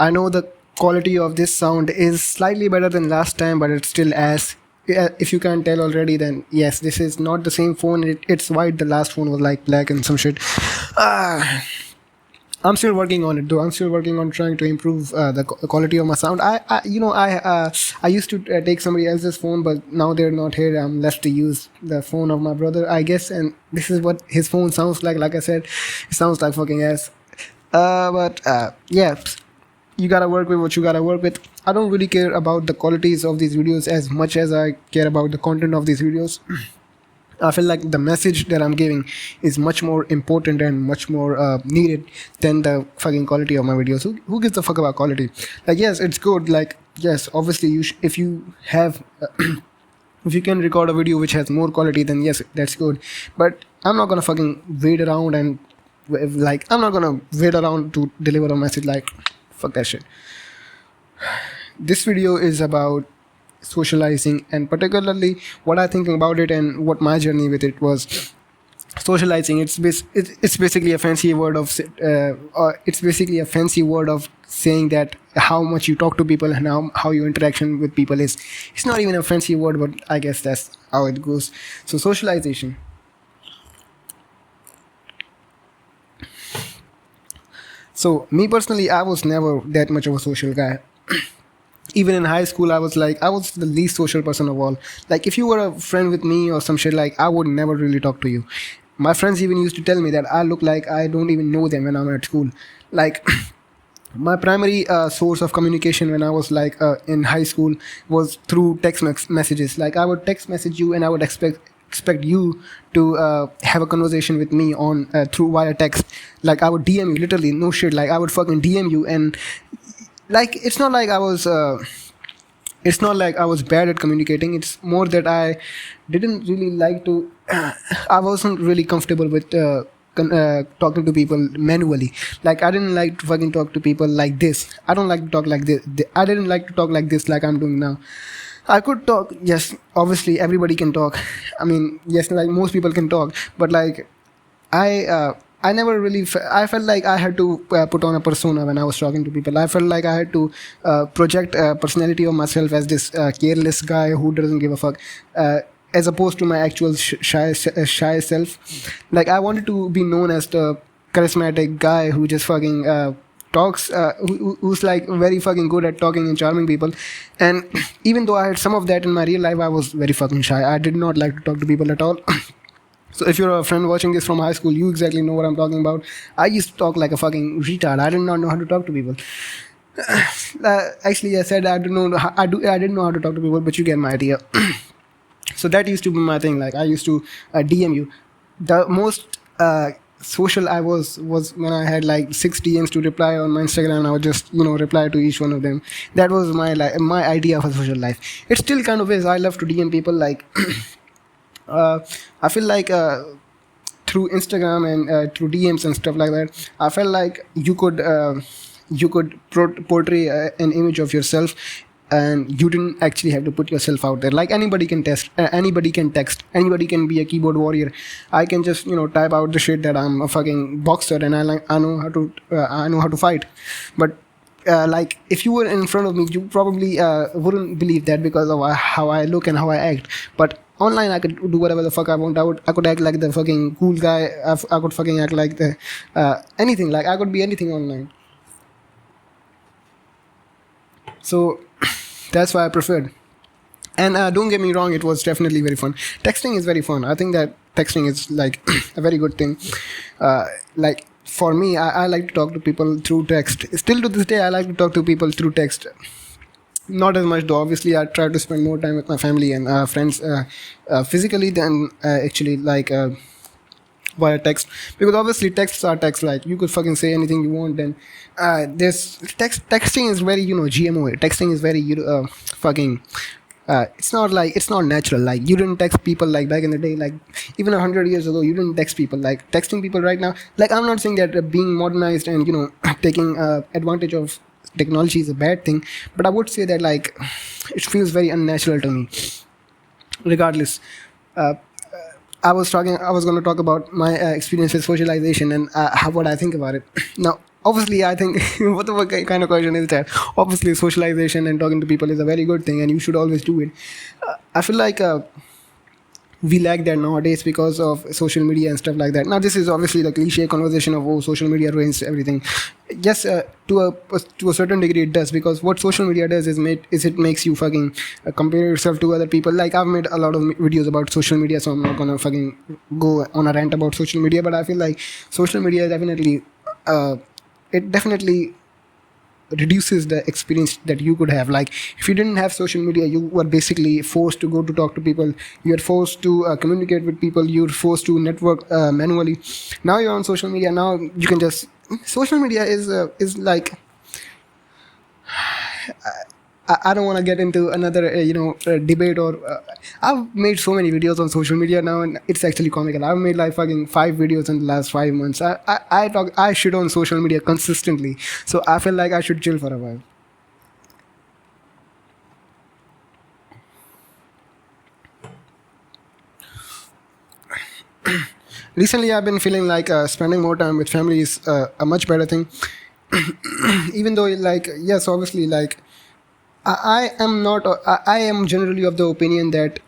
I know the quality of this sound is slightly better than last time, but it's still as, if you can't tell already, then yes, this is not the same phone. It's white. The last phone was like black and some shit. Ah, I'm still working on it though. I'm still working on trying to improve the quality of my sound. I used to take somebody else's phone, but now they're not here. I'm left to use the phone of my brother, I guess, and this is what his phone sounds like. Like I said, it sounds like fucking ass. But yeah, you gotta work with what you gotta work with. I don't really care about the qualities of these videos as much as I care about the content of these videos. I feel like the message that I'm giving is much more important and much more needed than the fucking quality of my videos. Who gives a fuck about quality? Like, yes, it's good. Like, yes, obviously, if you have, if you can record a video which has more quality, then yes, that's good. But I'm not gonna fucking wait around and I'm not gonna wait around to deliver a message. Like, fuck that shit. This video is about socializing, and particularly what I think about it and what my journey with it was. Socializing, it's basically a fancy word of it's basically a fancy word of saying that how much you talk to people and how your interaction with people is. It's not even a fancy word, but I guess that's how it goes. So socialization. So me personally, I was never that much of a social guy. Even in high school, I was the least social person of all. Like, if you were a friend with me or some shit, like, I would never really talk to you. My friends even used to tell me that I look like I don't even know them when I'm at school. Like, my primary source of communication when I was in high school was through text messages. Like, I would text message you and I would expect you to have a conversation with me on through via text. Like, I would DM you, literally, no shit. Like, I would fucking DM you, and like, it's not like I was bad at communicating. It's more that I didn't really like to I wasn't really comfortable with talking to people manually. Like, I didn't like to fucking talk to people like this. I don't like to talk like this. I didn't like to talk like this, like I'm doing now. I could talk, yes, obviously everybody can talk. I mean, yes, like most people can talk, but like I never really I felt like I had to put on a persona when I was talking to people. I felt like I had to project a personality of myself as this careless guy who doesn't give a fuck, as opposed to my actual shy self. Like, I wanted to be known as the charismatic guy who just fucking talks, who's like very fucking good at talking and charming people. And even though I had some of that in my real life, I was very fucking shy. I did not like to talk to people at all. So if you're a friend watching this from high school, you exactly know what I'm talking about. I used to talk like a fucking retard. I did not know how to talk to people. Actually, I said I didn't know how to talk to people, but you get my idea. So that used to be my thing. Like, I used to DM you. The most social I was when I had like 6 DMs to reply on my Instagram, and I would just reply to each one of them. That was my idea of a social life. It still kind of is. I love to DM people. Like, I feel like through Instagram and through DMs and stuff like that, I felt like you could portray an image of yourself, and you didn't actually have to put yourself out there. Like, anybody can text, anybody can be a keyboard warrior. I can just type out the shit that I'm a fucking boxer and I know how to fight. But like, if you were in front of me, you probably wouldn't believe that because of how I look and how I act. But online, I could do whatever the fuck I want. I could act like the fucking cool guy. I could fucking act like the anything. Like, I could be anything online. So that's why I preferred. And don't get me wrong, it was definitely very fun. Texting is very fun. I think that texting is like a very good thing. Like, for me, I like to talk to people through text. Still to this day, I like to talk to people through text. Not as much though. Obviously, I try to spend more time with my family and friends physically than actually via text, because obviously texts are text. Like, you could fucking say anything you want. And this texting is very GMO. Texting is very fucking it's not natural. Like, you didn't text people like back in the day. Like, even 100 years ago, you didn't text people. Like, texting people right now, like, I'm not saying that being modernized and taking advantage of technology is a bad thing, but I would say that, like, it feels very unnatural to me. Regardless, I was going to talk about my experience with socialization and what I think about it. Now, obviously, I think what the fuck kind of question is that? Obviously, socialization and talking to people is a very good thing, and you should always do it. I feel like we lack that nowadays because of social media and stuff like that. Now, this is obviously the cliche conversation of, oh, social media ruins everything. Yes, to a certain degree it does, because what social media does is it makes you fucking compare yourself to other people. Like, I've made a lot of videos about social media, so I'm not gonna fucking go on a rant about social media, but I feel like social media definitely it definitely reduces the experience that you could have. Like, if you didn't have social media, you were basically forced to go to talk to people, you're forced to communicate with people, you're forced to network manually. Now you're on social media, now you can just, social media is like, I don't want to get into another debate, or I've made so many videos on social media now, and it's actually comical. I've made like fucking 5 videos in the last 5 months. I shit on social media consistently, so I feel like I should chill for a while. Recently, I've been feeling like spending more time with family is a much better thing. Even though, like, yes, obviously, like, I am not. I am generally of the opinion that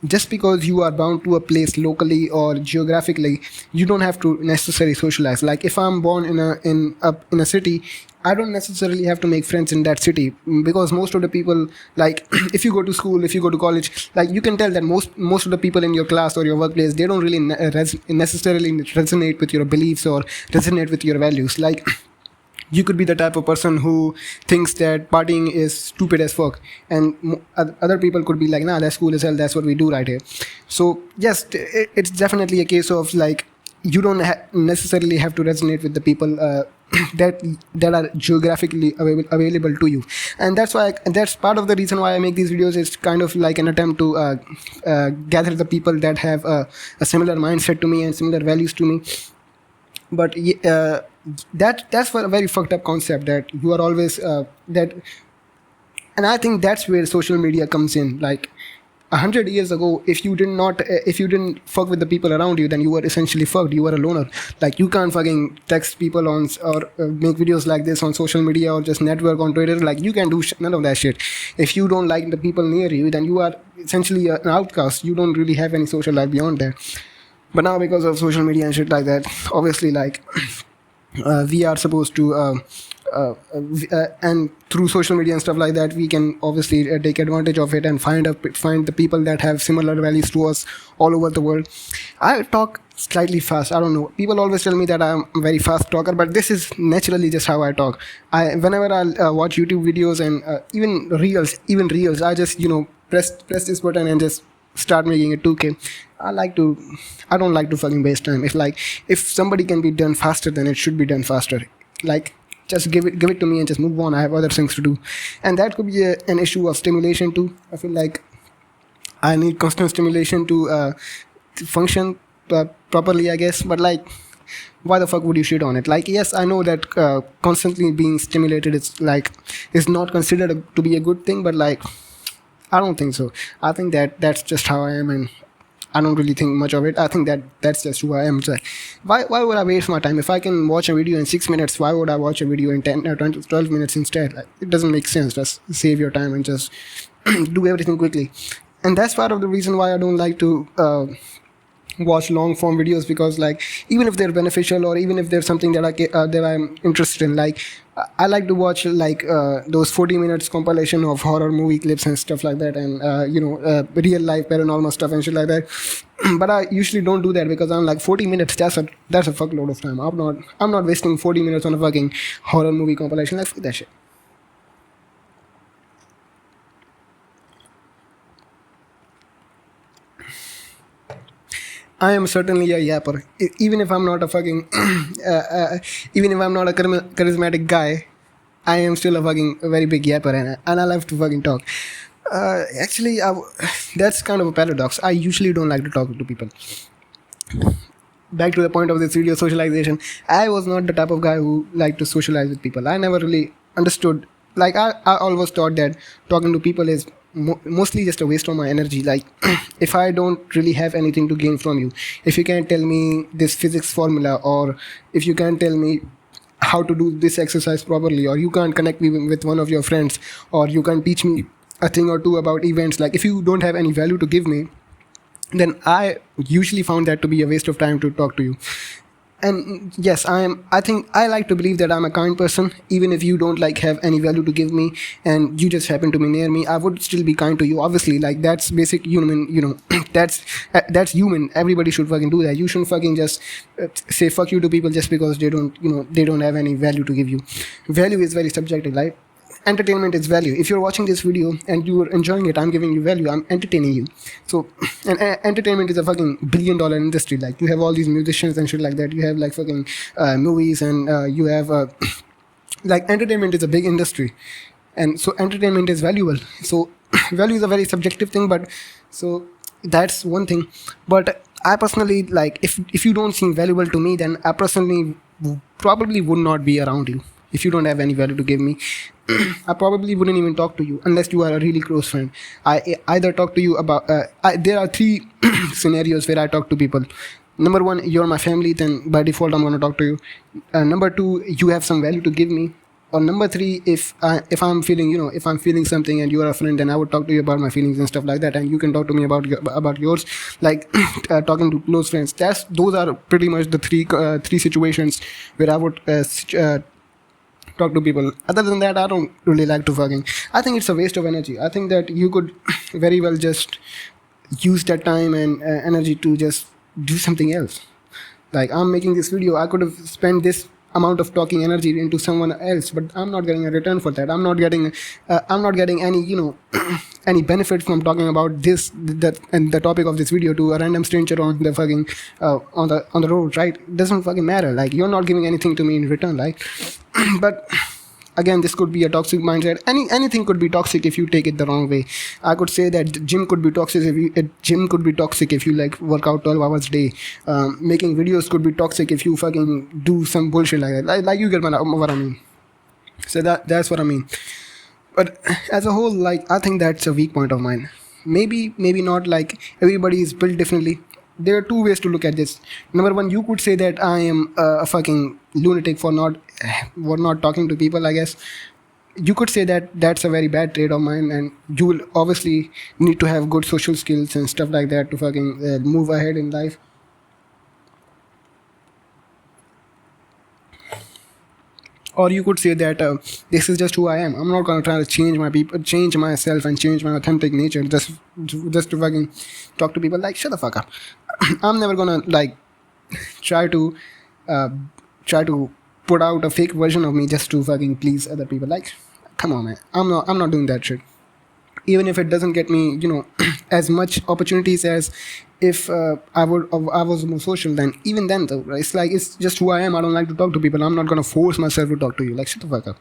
just because you are bound to a place locally or geographically, you don't have to necessarily socialize. Like, if I'm born in a city, I don't necessarily have to make friends in that city, because most of the people, like, if you go to school, if you go to college, like, you can tell that most of the people in your class or your workplace, they don't really necessarily resonate with your beliefs or resonate with your values. Like, you could be the type of person who thinks that partying is stupid as fuck, and other people could be like, nah, that's cool as hell, that's what we do right here. So yes, it's definitely a case of, like, you don't necessarily have to resonate with the people that are geographically available to you. And that's part of the reason why I make these videos. Is kind of like an attempt to gather the people that have a similar mindset to me and similar values to me. But that's for a very fucked up concept, that you are always that. And I think that's where social media comes in. Like, 100 years ago, if you didn't fuck with the people around you, then you were essentially fucked. You were a loner. Like, you can't fucking text people on, or make videos like this on social media, or just network on Twitter. Like, you can do none of that shit. If you don't like the people near you, then you are essentially an outcast. You don't really have any social life beyond that. But now, because of social media and shit like that, obviously, like, we are supposed to and through social media and stuff like that, we can obviously take advantage of it and find the people that have similar values to us all over the world. I talk slightly fast. I don't know, people always tell me that I'm a very fast talker, but this is naturally just how I talk. Whenever I watch YouTube videos and even reels, I just press this button and just start making it 2K. I don't like to fucking waste time. If somebody can be done faster, then it should be done faster. Like, just give it to me and just move on. I have other things to do. And that could be an issue of stimulation too. I feel like I need constant stimulation to function properly, I guess. But, like, why the fuck would you shit on it? Like, yes, I know that constantly being stimulated is not considered to be a good thing, but, like, I don't think so. I think that's just how I am, and I don't really think much of it. I think that's just who I am. So why would I waste my time? If I can watch a video in 6 minutes, why would I watch a video in 10 or 20, 12 minutes instead? Like, it doesn't make sense. Just save your time and just do everything quickly. And that's part of the reason why I don't like to watch long form videos, because, like, even if they're beneficial, or even if there's something that I'm interested in, like, I like to watch, like, those 40 minutes compilation of horror movie clips and stuff like that, and real life paranormal stuff and shit like that. But I usually don't do that, because I'm like, 40 minutes, that's a fuckload of time. I'm not wasting 40 minutes on a fucking horror movie compilation. Like, fuck that shit. I am certainly a yapper. Even if I'm not a fucking, even if I'm not a charismatic guy, I am still a fucking very big yapper, and I love to fucking talk. Actually, that's kind of a paradox. I usually don't like to talk to people. Back to the point of this video, socialization. I was not the type of guy who liked to socialize with people. I never really understood. Like, I always thought that talking to people is mostly just a waste of my energy. Like, if I don't really have anything to gain from you, if you can't tell me this physics formula, or if you can't tell me how to do this exercise properly, or you can't connect me with one of your friends, or you can't teach me a thing or two about events. Like if you don't have any value to give me, then I usually found that to be a waste of time to talk to you. And yes, I think I like to believe that I'm a kind person. Even if you don't like have any value to give me and you just happen to be near me, I would still be kind to you. Obviously, like that's basic human, that's human. Everybody should fucking do that. You shouldn't fucking just say fuck you to people just because they don't have any value to give you. Value is very subjective, right? Entertainment is value. If you're watching this video and you're enjoying it, I'm giving you value, I'm entertaining you. So and entertainment is a fucking $1 billion industry. Like you have all these musicians and shit like that, you have like fucking movies, and you have like entertainment is a big industry, and so entertainment is valuable. So value is a very subjective thing, but so that's one thing. But I personally, like, if you don't seem valuable to me, then I personally probably would not be around you. If you don't have any value to give me, I probably wouldn't even talk to you unless you are a really close friend. I either talk to you about there are three scenarios where I talk to people. Number one, you're my family, then by default I'm going to talk to you. Number two, you have some value to give me. Or number three, if I'm feeling, if I'm feeling something and you are a friend, then I would talk to you about my feelings and stuff like that, and you can talk to me about yours. Like talking to close friends. Those are pretty much the three situations where I would talk to people. Other than that, I don't really like to fucking. I think it's a waste of energy. I think that you could very well just use that time and energy to just do something else. Like I'm making this video, I could have spent this amount of talking energy into someone else, but I'm not getting a return for that. I'm not getting any any benefit from talking about that and the topic of this video to a random stranger on the fucking on the road, right? It doesn't fucking matter. Like you're not giving anything to me in return, right? But again, this could be a toxic mindset. Anything could be toxic if you take it the wrong way. I could say that gym could be toxic if you like work out 12 hours a day. Making videos could be toxic if you fucking do some bullshit like that. Like you get what I mean. So that's what I mean. But as a whole, like I think that's a weak point of mine. Maybe not. Like everybody is built differently. There are two ways to look at this. Number one, you could say that I am a fucking lunatic for not talking to people. I guess you could say that that's a very bad trait of mine, and you will obviously need to have good social skills and stuff like that to fucking move ahead in life. Or you could say that this is just who I am. I'm not gonna try to change myself and change my authentic nature just to fucking talk to people. Like shut the fuck up. I'm never gonna like try to put out a fake version of me just to fucking please other people. Like, come on, man. I'm not doing that shit. Even if it doesn't get me, as much opportunities as if I was more social. Then even then though, right? It's like it's just who I am. I don't like to talk to people. I'm not gonna force myself to talk to you. Like shut the fuck up.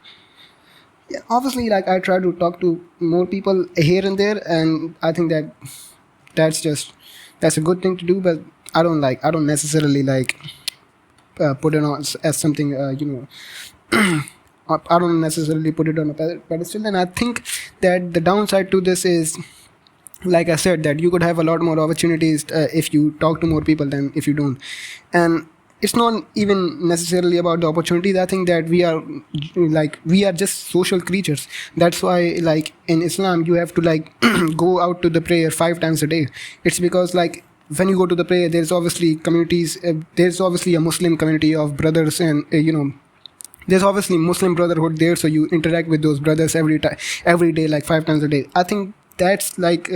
Yeah, obviously, like I try to talk to more people here and there, and I think that's a good thing to do. But I don't necessarily like put it on as something I don't necessarily put it on a pedestal. And I think that the downside to this is, like I said, that you could have a lot more opportunities if you talk to more people than if you don't. And it's not even necessarily about the opportunities. I think that we are just social creatures. That's why, like in Islam, you have to like go out to the prayer 5 times a day. It's because like when you go to the prayer, there's obviously communities. There's obviously a Muslim community of brothers, and there's obviously Muslim brotherhood there. So you interact with those brothers every day, like 5 times a day. I think that's like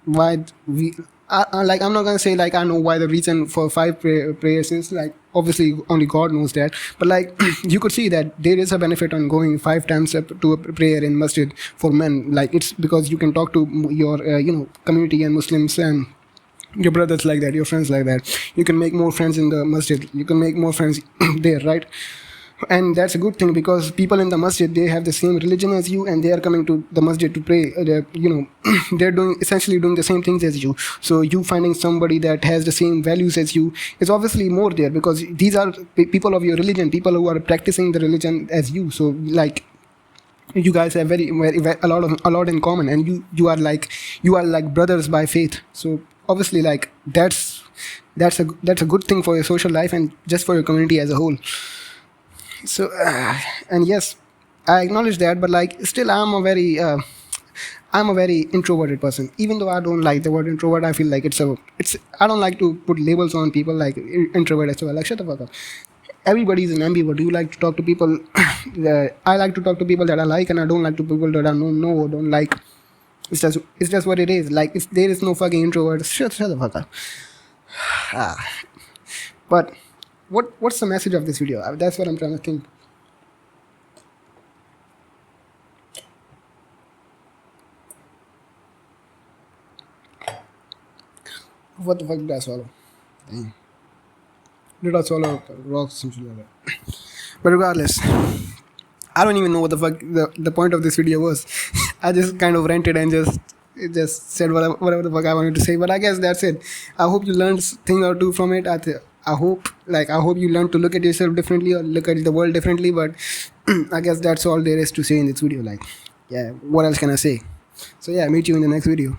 why we. Like I'm not gonna say like I know why the reason for 5 prayers is. Like obviously only God knows that, but like you could see that there is a benefit on going 5 times up to a prayer in masjid for men. Like it's because you can talk to your community and Muslims and your brothers like that, your friends like that. You can make more friends in the masjid. You can make more friends there, right? And that's a good thing, because people in the masjid, they have the same religion as you, and they are coming to the masjid to pray. They're essentially doing the same things as you. So you finding somebody that has the same values as you is obviously more there, because these are people of your religion, people who are practicing the religion as you. So like you guys have very a lot in common, and you are like brothers by faith. So obviously like that's that's a good thing for your social life and just for your community as a whole. So and yes, I acknowledge that, but like still I'm a very introverted person. Even though I don't like the word introvert, I feel like it's I don't like to put labels on people like introvert as well. Like shut the fuck up. Everybody's an ambivert. You like to talk to people. I like to talk to people that I like, and I don't like to people that I know or don't like. It's just what it is. Like if there is no fucking introvert, shut the fuck up. But what's the message of this video? That's what I'm trying to think. What the fuck did I swallow? Damn. Did I swallow rocks something like that? But regardless, I don't even know what the fuck the point of this video was. I just kind of ranted and just said whatever the fuck I wanted to say. But I guess that's it. I hope you learned thing or two from it. I hope you learned to look at yourself differently or look at the world differently. But I guess that's all there is to say in this video. Like, yeah, what else can I say? So yeah, meet you in the next video.